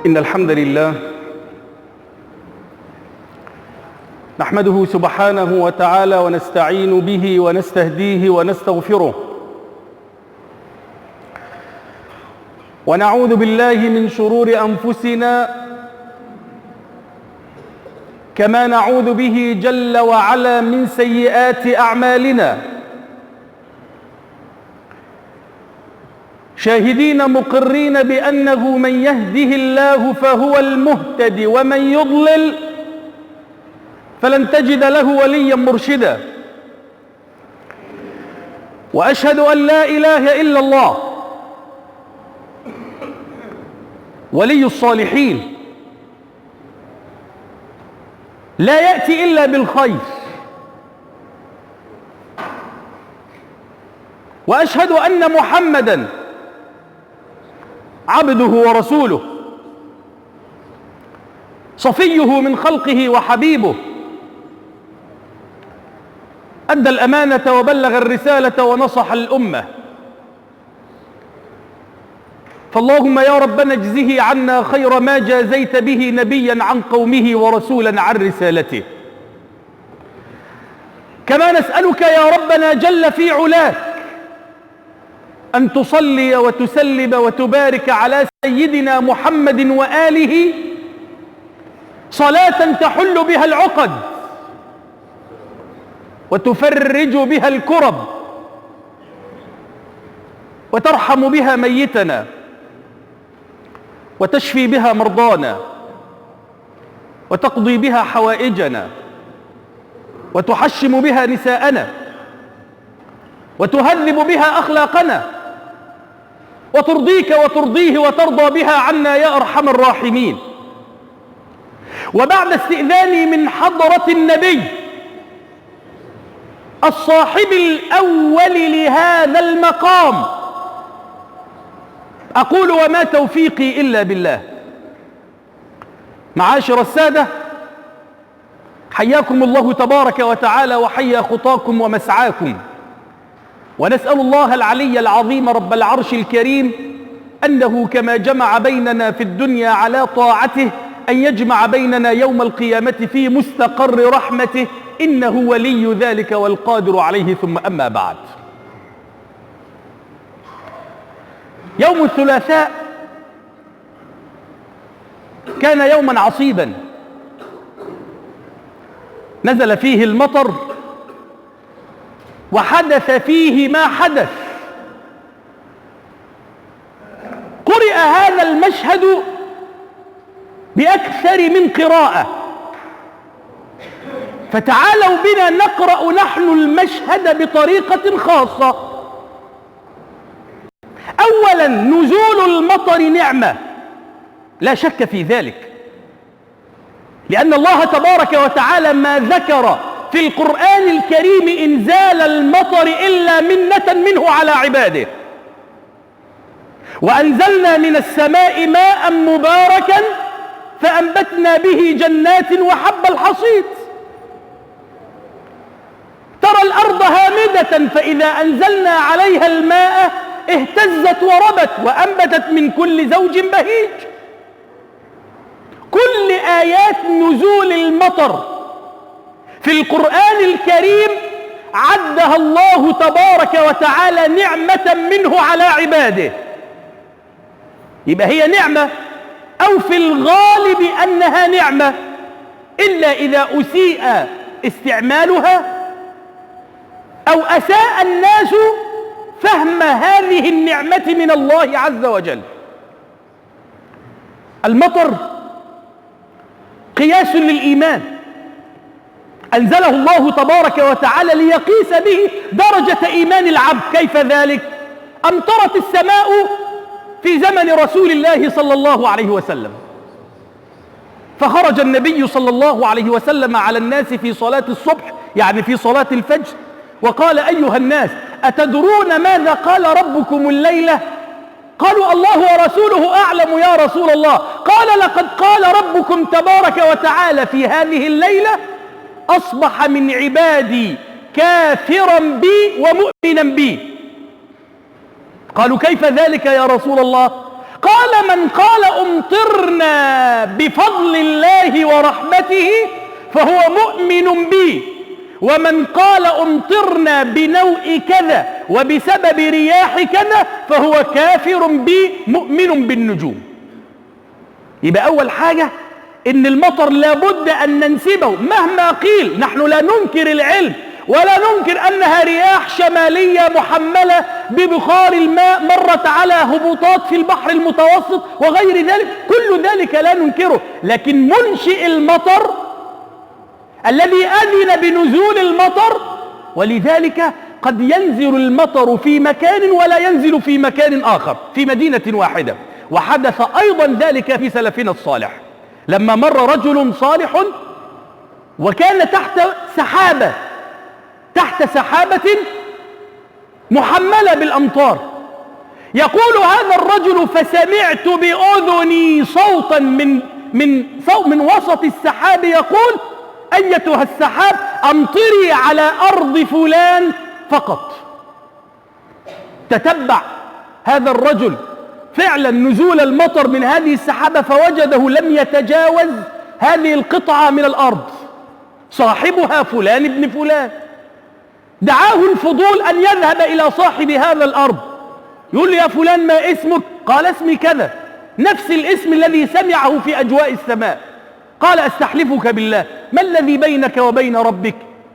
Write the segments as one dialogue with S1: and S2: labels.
S1: إن الحمد لله نحمده سبحانه وتعالى ونستعين به ونستهديه ونستغفره، ونعوذ بالله من شرور أنفسنا كما نعوذ به جل وعلا من سيئات أعمالنا، شاهدين مقرين بأنه من يهده الله فهو المهتدي ومن يضلل فلن تجد له وليا مرشدا. وأشهد أن لا إله إلا الله ولي الصالحين، لا يأتي إلا بالخير. وأشهد أن محمدًا عبده ورسوله، صفيه من خلقه وحبيبه، أدى الأمانة وبلغ الرسالة ونصح الأمة. فاللهم يا ربنا اجزه عنا خير ما جازيت به نبيا عن قومه ورسولا عن رسالته. كما نسألك يا ربنا جل في علاك أن تصلي وتسلم وتبارك على سيدنا محمد وآله صلاة تحل بها العقد وتفرج بها الكرب وترحم بها ميتنا وتشفي بها مرضانا وتقضي بها حوائجنا وتحشم بها نساءنا وتهذب بها أخلاقنا وترضيك وترضيه وترضى بها عنا يا أرحم الراحمين. وبعد استئذاني من حضرة النبي الصاحب الأول لهذا المقام أقول وما توفيقي إلا بالله. معاشر السادة، حياكم الله تبارك وتعالى وحيا خطاكم ومسعاكم، ونسأل الله العلي العظيم رب العرش الكريم أنه كما جمع بيننا في الدنيا على طاعته أن يجمع بيننا يوم القيامة في مستقر رحمته، إنه ولي ذلك والقادر عليه. ثم أما بعد، يوم الثلاثاء كان يوما عصيبا نزل فيه المطر وحدث فيه ما حدث. قرئ هذا المشهد بأكثر من قراءة، فتعالوا بنا نقرأ نحن المشهد بطريقة خاصة. أولا، نزول المطر نعمة لا شك في ذلك، لأن الله تبارك وتعالى ما ذكر في القرآن الكريم إنزال المطر إلا منة منه على عباده. وأنزلنا من السماء ماء مباركا فأنبتنا به جنات وحب الحصيد. ترى الأرض هامدة فإذا أنزلنا عليها الماء اهتزت وربت وأنبتت من كل زوج بهيج. كل آيات نزول المطر في القرآن الكريم عدها الله تبارك وتعالى نعمة منه على عباده. يبقى هي نعمة، أو في الغالب أنها نعمة، إلا إذا أسيء استعمالها أو أساء الناس فهم هذه النعمة من الله عز وجل. المطر قياس للإيمان أنزله الله تبارك وتعالى ليقيس به درجة إيمان العبد. كيف ذلك؟ أمطرت السماء في زمن رسول الله صلى الله عليه وسلم، فخرج النبي صلى الله عليه وسلم على الناس في صلاة الصبح، يعني في صلاة الفجر، وقال: أيها الناس، أتدرون ماذا قال ربكم الليلة؟ قالوا: الله ورسوله أعلم يا رسول الله. قال: لقد قال ربكم تبارك وتعالى في هذه الليلة: أصبح من عبادي كافرا بي ومؤمنا بي. قالوا: كيف ذلك يا رسول الله؟ قال: قال من قال امطرنا بفضل الله ورحمته فهو مؤمن بي، ومن قال امطرنا بنوء كذا وبسبب رياح كذا فهو كافر بي مؤمن بالنجوم. يبقى أول حاجة إن المطر لابد أن ننسبه مهما قيل. نحن لا ننكر العلم ولا ننكر أنها رياح شمالية محملة ببخار الماء مرت على هبوطات في البحر المتوسط وغير ذلك، كل ذلك لا ننكره، لكن منشئ المطر الذي أذن بنزول المطر. ولذلك قد ينزل المطر في مكان ولا ينزل في مكان آخر في مدينة واحدة. وحدث أيضا ذلك في سلفنا الصالح لما مر رجل صالح وكان تحت سحابة محملة بالأمطار. يقول هذا الرجل فسمعت بأذني صوتا من وسط السحاب يقول أيتها السحاب أمطري على أرض فلان فقط. تتبع هذا الرجل فعلا نزول المطر من هذه السحابة فوجده لم يتجاوز هذه القطعة من الأرض، صاحبها فلان ابن فلان. دعاه الفضول أن يذهب إلى صاحب هذا الأرض، يقول له يا فلان ما اسمك؟ قال اسمي كذا، نفس الاسم الذي سمعه في أجواء السماء. قال أستحلفك بالله ما الذي بينك وبين ربك؟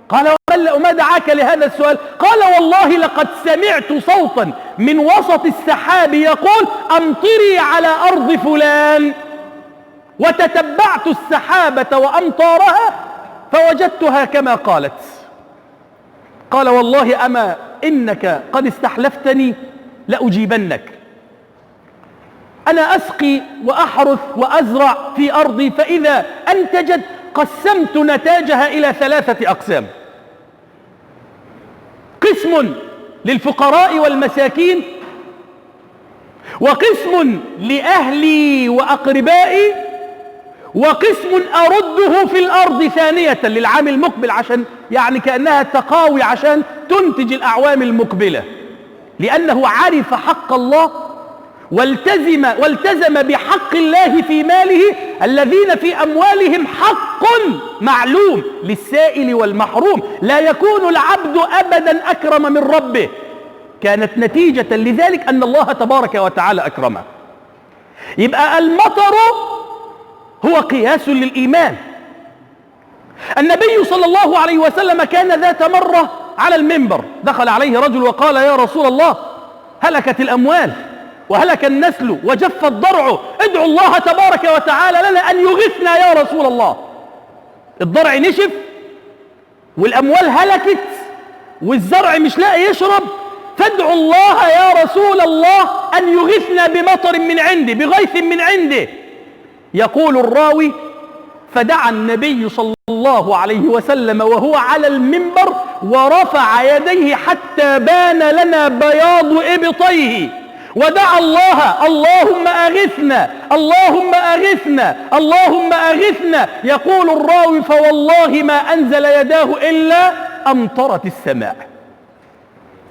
S1: قال وما دعاك لهذا السؤال؟ قال والله لقد سمعت صوتا من وسط السحاب يقول أمطري على أرض فلان، وتتبعت السحابة وأمطارها فوجدتها كما قالت. قال والله أما إنك قد استحلفتني لأجيبنك. أنا أسقي وأحرث وأزرع في أرضي فإذا أنتجت قسمت نتاجها إلى 3 أقسام: قسم للفقراء والمساكين، وقسم لأهلي وأقربائي، وقسم أرده في الأرض ثانية للعام المقبل، عشان يعني كأنها تقاوي عشان تنتج الأعوام المقبلة، لأنه عرف حق الله والتزم بحق الله في ماله. الذين في أموالهم حق معلوم للسائل والمحروم، لا يكون العبد أبدا أكرم من ربه. كانت نتيجة لذلك أن الله تبارك وتعالى أكرمه. يبقى المطر هو قياس للإيمان. النبي صلى الله عليه وسلم كان ذات مرة على المنبر، دخل عليه رجل وقال يا رسول الله هلكت الأموال وهلك النسل وجف الضرع، ادعو الله تبارك وتعالى لنا أن يغثنا يا رسول الله. الضرع نشف والأموال هلكت والزرع مش لاقي يشرب، فادعو الله يا رسول الله أن يغثنا بمطر من عنده، بغيث من عنده. يقول الراوي فدعا النبي صلى الله عليه وسلم وهو على المنبر ورفع يديه حتى بان لنا بياض إبطيه، ودعا الله اللهم أغثنا اللهم أغثنا اللهم أغثنا. يقول الراوي فوالله ما أنزل يداه إلا أمطرت السماء.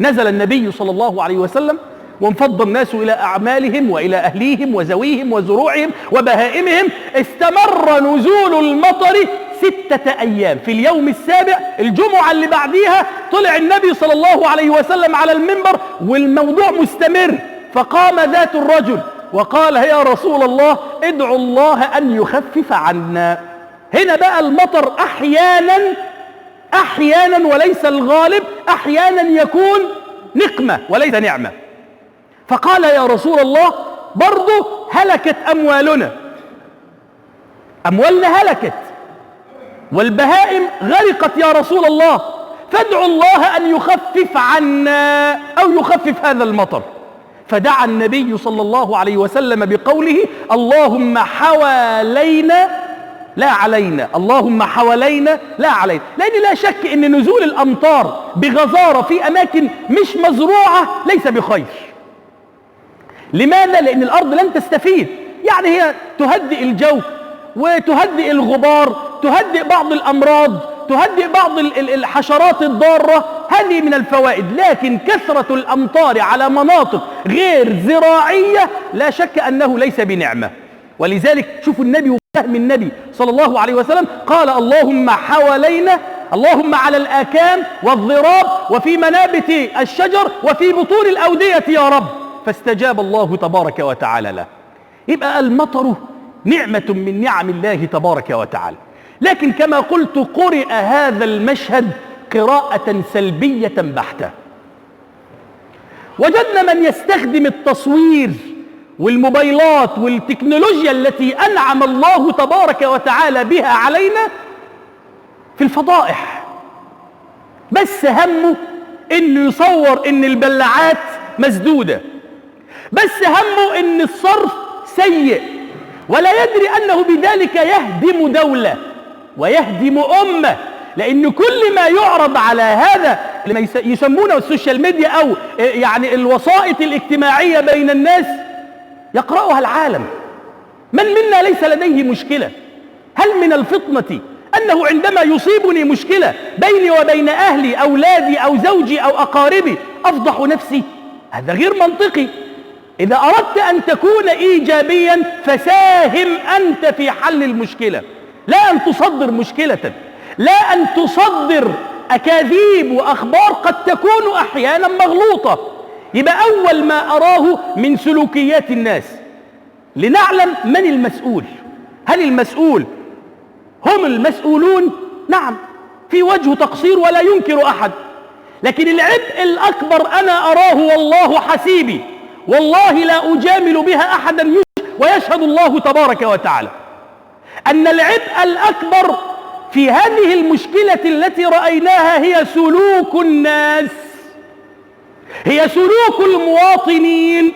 S1: نزل النبي صلى الله عليه وسلم وانفض الناس إلى أعمالهم وإلى أهليهم وزويهم وزروعهم وبهائمهم. استمر نزول المطر 6 أيام. في اليوم السابع الجمعة اللي بعديها طلع النبي صلى الله عليه وسلم على المنبر والموضوع مستمر. فقام ذات الرجل وقال يا رسول الله ادعو الله أن يخفف عنا. هنا بقى المطر أحيانا وليس الغالب، أحيانا يكون نقمة وليس نعمة. فقال يا رسول الله برضو هلكت أموالنا، أموالنا هلكت والبهائم غرقت يا رسول الله، فادعوا الله أن يخفف عنا أو يخفف هذا المطر. فدعا النبي صلى الله عليه وسلم بقوله اللهم حوالينا لا علينا، اللهم حوالينا لا علينا. لأن لا شك أن نزول الأمطار بغزارة في أماكن مش مزروعة ليس بخير. لماذا؟ لأن الأرض لن تستفيد، يعني هي تهدئ الجو وتهدئ الغبار، تهدئ بعض الأمراض، تهدئ بعض الحشرات الضارة، هذه من الفوائد. لكن كثرة الأمطار على مناطق غير زراعية لا شك أنه ليس بنعمة. ولذلك شوفوا النبي وفهم النبي صلى الله عليه وسلم قال اللهم حوالينا، اللهم على الآكام والضراب وفي منابت الشجر وفي بطون الأودية يا رب، فاستجاب الله تبارك وتعالى له. يبقى المطر نعمة من نعم الله تبارك وتعالى. لكن كما قلت قرئ هذا المشهد قراءة سلبية بحتة. وجدنا من يستخدم التصوير والموبايلات والتكنولوجيا التي أنعم الله تبارك وتعالى بها علينا في الفضائح، بس همه إنه يصور إن البلاعات مسدودة، بس همه إن الصرف سيء، ولا يدري أنه بذلك يهدم دولة ويهدم أمة. لأن كل ما يعرض على هذا اللي يسمونه السوشيال ميديا أو يعني الوسائط الاجتماعية بين الناس يقرأها العالم. من منا ليس لديه مشكلة؟ هل من الفطنة أنه عندما يصيبني مشكلة بيني وبين أهلي أولادي أو زوجي أو أقاربي أفضح نفسي؟ هذا غير منطقي. إذا أردت أن تكون إيجابيا فساهم أنت في حل المشكلة، لا أن تصدر مشكلة، لا أن تصدر أكاذيب وأخبار قد تكون أحيانا مغلوطة. يبقى أول ما أراه من سلوكيات الناس لنعلم من المسؤول. هل المسؤول هم المسؤولون؟ نعم، في وجه تقصير ولا ينكر أحد، لكن العبء الأكبر أنا أراه والله حسيبي، والله لا أجامل بها أحدا ويشهد الله تبارك وتعالى أن العبء الأكبر في هذه المشكلة التي رأيناها هي سلوك الناس، هي سلوك المواطنين.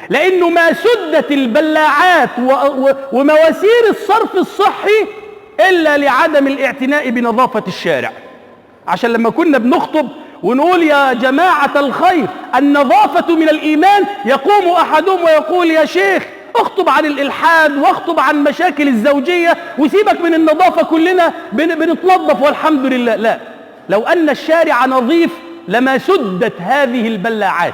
S1: لأنه ما سدت البلاعات ومواسير الصرف الصحي إلا لعدم الاعتناء بنظافة الشارع. عشان لما كنا بنخطب ونقول يا جماعة الخير النظافة من الإيمان، يقوم أحدهم ويقول يا شيخ اخطب عن الإلحاد واخطب عن مشاكل الزوجية وسيبك من النظافة، كلنا بنتنظف والحمد لله. لا، لو أن الشارع نظيف لما سدت هذه البلاعات.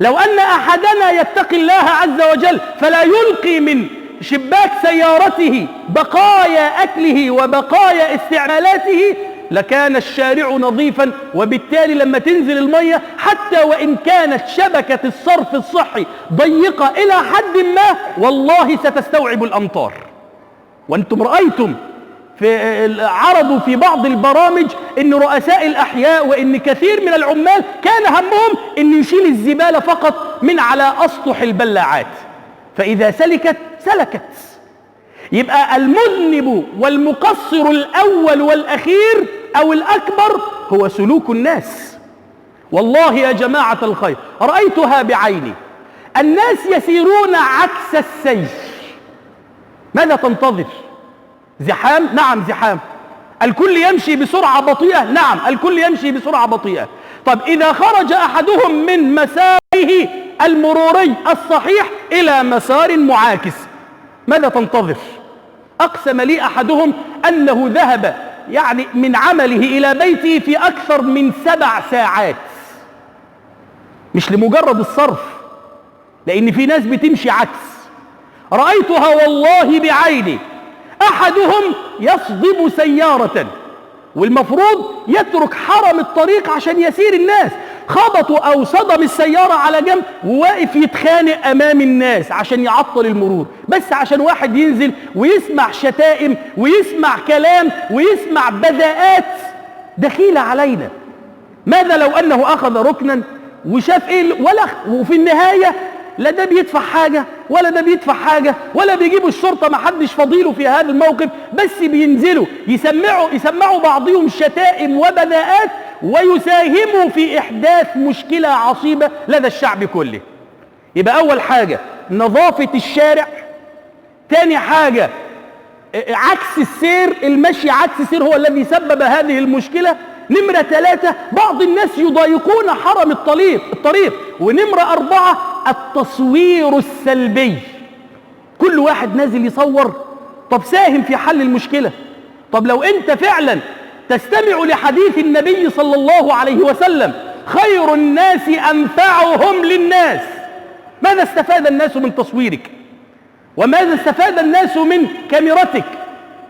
S1: لو أن أحدنا يتقي الله عز وجل فلا يلقي من شباك سيارته بقايا أكله وبقايا استعمالاته لكان الشارع نظيفا. وبالتالي لما تنزل المية حتى وإن كانت شبكة الصرف الصحي ضيقة إلى حد ما والله ستستوعب الأمطار. وأنتم رأيتم عرضوا في بعض البرامج أن رؤساء الأحياء وأن كثير من العمال كان همهم أن يشيل الزبالة فقط من على أسطح البلاعات، فإذا سلكت يبقى المذنب والمقصر الأول والأخير أو الأكبر هو سلوك الناس. والله يا جماعة الخير رأيتها بعيني، الناس يسيرون عكس السير. ماذا تنتظر؟ زحام؟ نعم زحام. الكل يمشي بسرعة بطيئة؟ نعم الكل يمشي بسرعة بطيئة. طب إذا خرج أحدهم من مساره المروري الصحيح إلى مسار معاكس ماذا تنتظر؟ أقسم لي أحدهم أنه ذهب يعني من عمله إلى بيته في أكثر من 7 ساعات، مش لمجرد الصرف، لأن في ناس بتمشي عكس. رأيتها والله بعيني، أحدهم يصدب سيارة والمفروض يترك حرم الطريق عشان يسير الناس، خبطوا أو صدم السيارة على جنب وواقف يتخانق أمام الناس عشان يعطل المرور، بس عشان واحد ينزل ويسمع شتائم ويسمع كلام ويسمع بذاءات دخيلة علينا. ماذا لو أنه أخذ ركنا وشاف إيه وفي النهاية لا ده بيدفع حاجة ولا ده بيدفع حاجة ولا بيجيبوا الشرطة، ما حدش فضيله في هذا الموقف، بس بينزلوا يسمعوا بعضهم شتائم وبذاءات ويساهموا في إحداث مشكلة عصيبة لدى الشعب كله. يبقى أول حاجة نظافة الشارع، تاني حاجة عكس السير، المشي عكس السير هو الذي سبب هذه المشكلة. نمرة 3 بعض الناس يضايقون حرم الطريق. ونمرة 4 التصوير السلبي، كل واحد نازل يصور. طب ساهم في حل المشكلة. طب لو انت فعلا تستمع لحديث النبي صلى الله عليه وسلم: خير الناس أنفعهم للناس. ماذا استفاد الناس من تصويرك؟ وماذا استفاد الناس من كاميرتك؟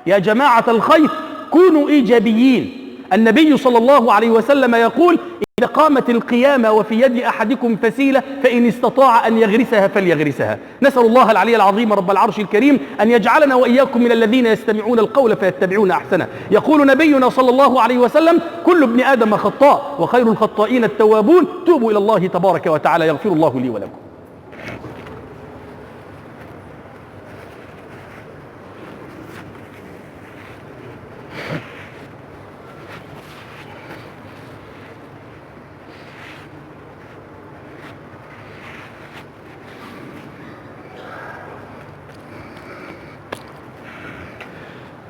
S1: يا جماعة الخير، كونوا إيجابيين. النبي صلى الله عليه وسلم يقول: إذا قامت القيامة وفي يد أحدكم فسيلة فإن استطاع أن يغرسها فليغرسها. نسأل الله العلي العظيم رب العرش الكريم أن يجعلنا وإياكم من الذين يستمعون القول فيتبعون أحسنه. يقول نبينا صلى الله عليه وسلم: كل ابن آدم خطاء وخير الخطائين التوابون، توبوا إلى الله تبارك وتعالى يغفر الله لي ولكم.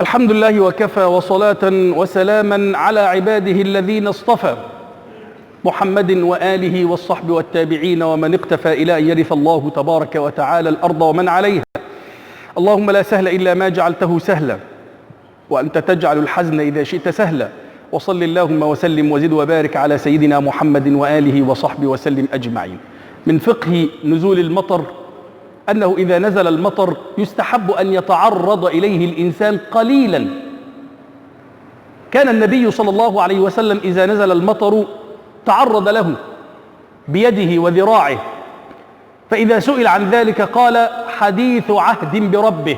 S1: الحمد لله وكفى، وصلاة وسلاما على عباده الذين اصطفى، محمد وآله والصحب والتابعين ومن اقتفى إلى أن يرث الله تبارك وتعالى الأرض ومن عليها. اللهم لا سهل إلا ما جعلته سهلا، وأنت تجعل الحزن إذا شئت سهلا. وصل اللهم وسلم وزد وبارك على سيدنا محمد وآله وصحبه وسلم أجمعين. من فقه نزول المطر أنه إذا نزل المطر يستحب أن يتعرض إليه الإنسان قليلا. كان النبي صلى الله عليه وسلم إذا نزل المطر تعرض له بيده وذراعه، فإذا سئل عن ذلك قال: حديث عهد بربه.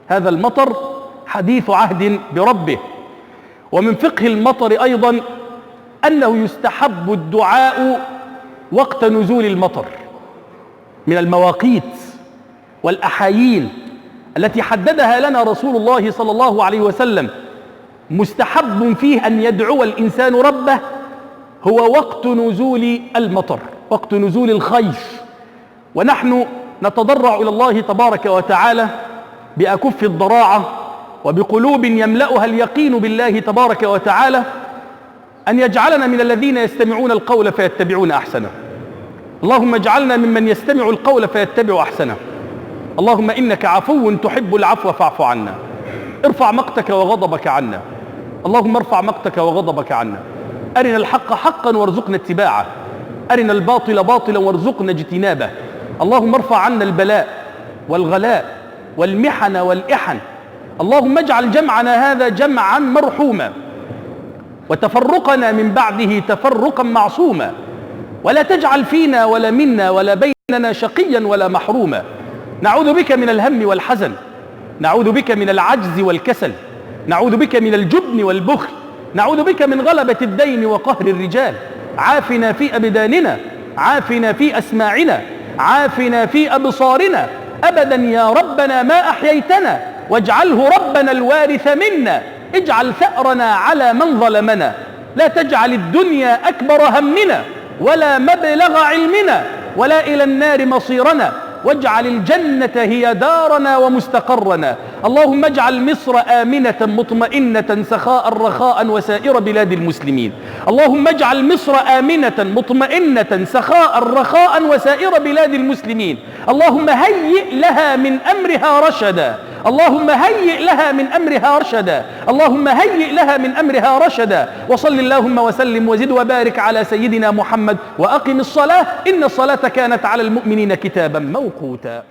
S1: هذا المطر حديث عهد بربه. ومن فقه المطر أيضا أنه يستحب الدعاء وقت نزول المطر، من المواقيت والأحايين التي حددها لنا رسول الله صلى الله عليه وسلم. مستحب فيه أن يدعو الإنسان ربه هو وقت نزول المطر، وقت نزول الخيف، ونحن نتضرع إلى الله تبارك وتعالى بأكف الضراعة وبقلوب يملأها اليقين بالله تبارك وتعالى أن يجعلنا من الذين يستمعون القول فيتبعون أحسنه. اللهم اجعلنا ممن يستمع القول فيتبع أحسنه. اللهم إنك عفو تحب العفو فاعف عنا. ارفع مقتك وغضبك عنا. اللهم ارفع مقتك وغضبك عنا. أرنا الحق حقا وارزقنا اتباعه، أرنا الباطل باطلا وارزقنا اجتنابه. اللهم ارفع عنا البلاء والغلاء والمحن والإحن. اللهم اجعل جمعنا هذا جمعا مرحوما، وتفرقنا من بعده تفرقا معصوما، ولا تجعل فينا ولا منا ولا بيننا شقيا ولا محروما. نعوذ بك من الهم والحزن، نعوذ بك من العجز والكسل، نعوذ بك من الجبن والبخل، نعوذ بك من غلبة الدين وقهر الرجال. عافنا في أبداننا، عافنا في أسماعنا، عافنا في أبصارنا أبدا يا ربنا ما أحييتنا، واجعله ربنا الوارث منا. اجعل ثأرنا على من ظلمنا، لا تجعل الدنيا أكبر همنا ولا مبلغ علمنا ولا إلى النار مصيرنا، واجعل الجنة هي دارنا ومستقرنا. اللهم اجعل مصر آمنة مطمئنة سخاء رخاء وسائر بلاد المسلمين. اللهم اجعل مصر آمنة مطمئنة سخاء رخاء وسائر بلاد المسلمين. اللهم هيئ لها من أمرها رشدا، اللهم هيئ لها من أمرها رشدا، اللهم هيئ لها من أمرها رشدا. وصل اللهم وسلم وزد وبارك على سيدنا محمد، وأقم الصلاة إن الصلاة كانت على المؤمنين كتابا موقوتا.